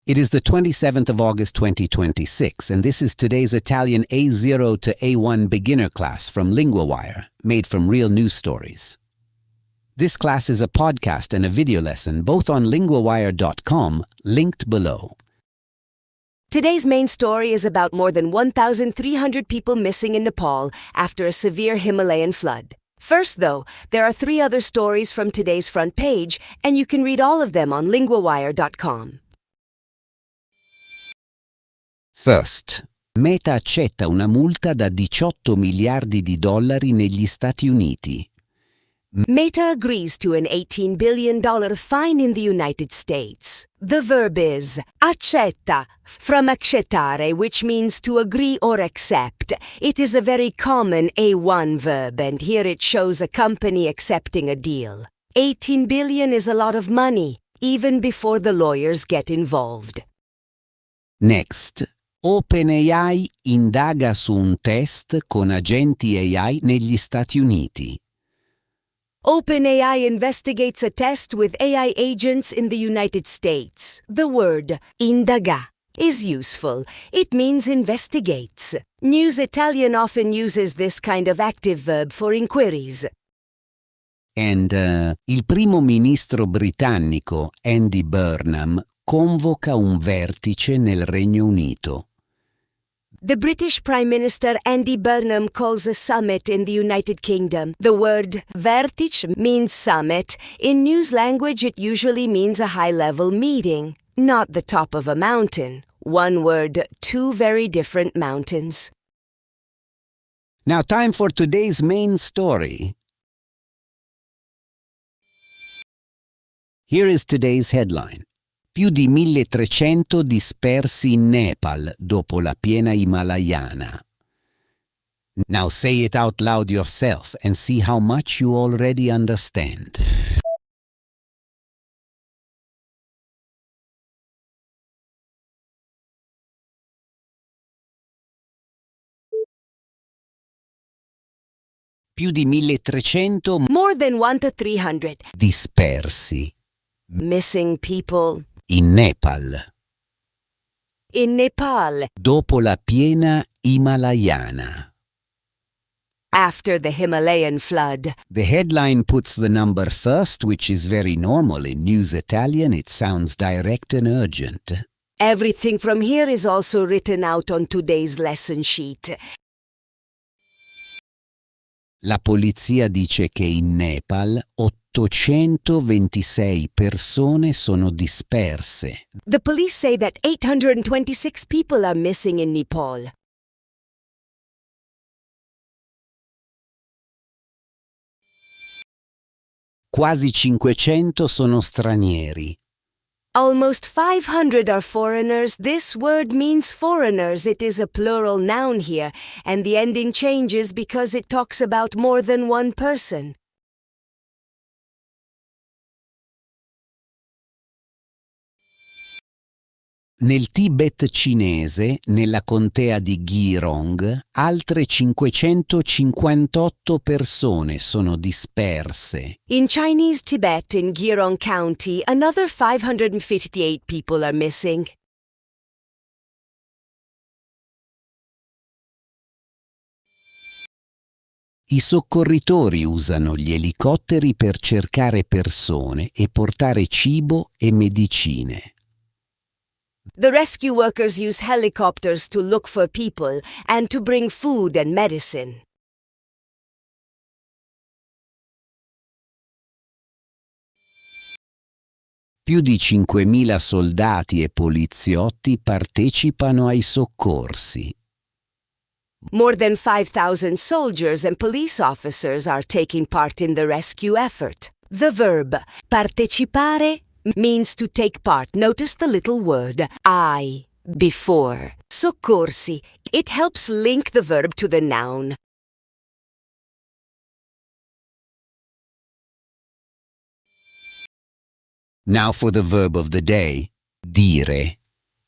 It is the 27th of August 2026, and this is today's Italian A0 to A1 beginner class from LinguaWire, made from real news stories. This class is a podcast and a video lesson, both on linguawire.com, linked below. Today's main story is about more than 1,300 people missing in Nepal after a severe Himalayan flood. First, though, there are 3 other stories from today's front page, and you can read all of them on linguawire.com. First, Meta accetta una multa da 18 miliardi di dollari negli Stati Uniti. Meta agrees to an $18 billion fine in the United States. The verb is accetta, from accettare, which means to agree or accept. It is a very common A1 verb, and here it shows a company accepting a deal. 18 billion is a lot of money, even before the lawyers get involved. Next, OpenAI indaga su un test con agenti AI negli Stati Uniti. OpenAI investigates a test with AI agents in the United States. The word indaga is useful. It means investigates. News Italian often uses this kind of active verb for inquiries. And il primo ministro britannico Andy Burnham convoca un vertice nel Regno Unito. The British Prime Minister Andy Burnham calls a summit in the United Kingdom. The word vertice means summit. In news language, it usually means a high-level meeting, not the top of a mountain. One word, 2 very different mountains. Now time for today's main story. Here is today's headline. Più di 1.300 dispersi in Nepal dopo la piena himalayana. Now say it out loud yourself and see how much you already understand. Più di 1.300 More than 1 to 300. dispersi Missing people. in Nepal In Nepal, dopo la piena himalayana. after the Himalayan flood. The headline puts the number first, which is very normal in News Italian. It sounds direct and urgent. Everything from here is also written out on today's lesson sheet. La polizia dice che in Nepal 826 persone sono disperse. The police say that 826 people are missing in Nepal. Quasi 500 sono stranieri. Almost 500 are foreigners. This word means foreigners. It is a plural noun here, and the ending changes because it talks about more than one person. Nel Tibet cinese, nella contea di Gyeong, altre 558 persone sono disperse. In Chinese Tibet, in Gyeong County, another 558 people are missing. I soccorritori usano gli elicotteri per cercare persone e portare cibo e medicine. The rescue workers use helicopters to look for people and to bring food and medicine. Più di 5.000 soldati e poliziotti partecipano ai soccorsi. More than 5,000 soldiers and police officers are taking part in the rescue effort. The verb partecipare means to take part. Notice the little word I before. Soccorsi. It helps link the verb to the noun. Now for the verb of the day, dire.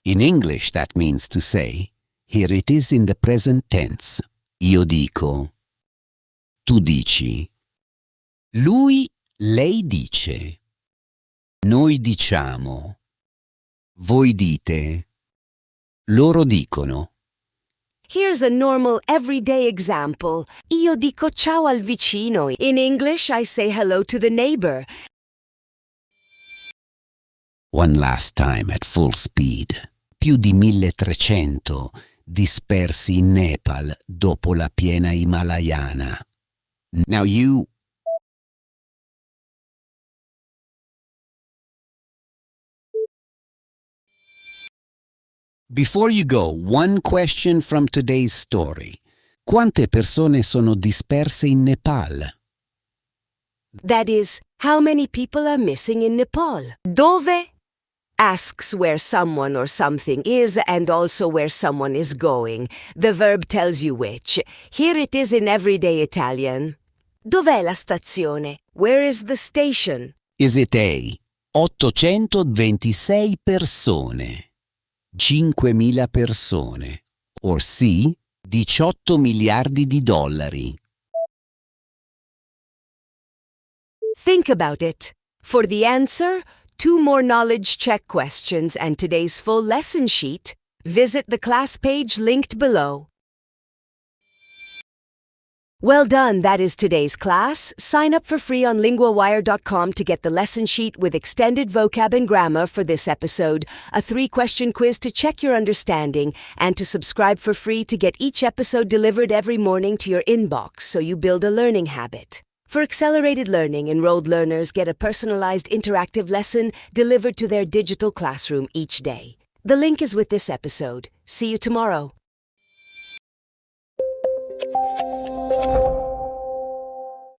In English that means to say. Here it is in the present tense. Io dico. Tu dici. Lui, lei dice. Noi diciamo. Voi dite. Loro dicono. Here's a normal everyday example. Io dico ciao al vicino. In English, I say hello to the neighbor. One last time at full speed. Più di 1300 dispersi in Nepal dopo la piena himalayana. Now you... Before you go, one question from today's story. Quante persone sono disperse in Nepal? That is, how many people are missing in Nepal? Dove asks where someone or something is and also where someone is going. The verb tells you which. Here it is in everyday Italian. Dov'è la stazione? Where is the station? Is it A. 826 persone? 5.000 persone? Or C. 18 miliardi di dollari? Think about it. For the answer, 2 more knowledge check questions and today's full lesson sheet, visit the class page linked below. Well done, that is today's class. Sign up for free on LinguaWire.com to get the lesson sheet with extended vocab and grammar for this episode, a 3-question quiz to check your understanding, and to subscribe for free to get each episode delivered every morning to your inbox so you build a learning habit. For accelerated learning, enrolled learners get a personalized interactive lesson delivered to their digital classroom each day. The link is with this episode. See you tomorrow.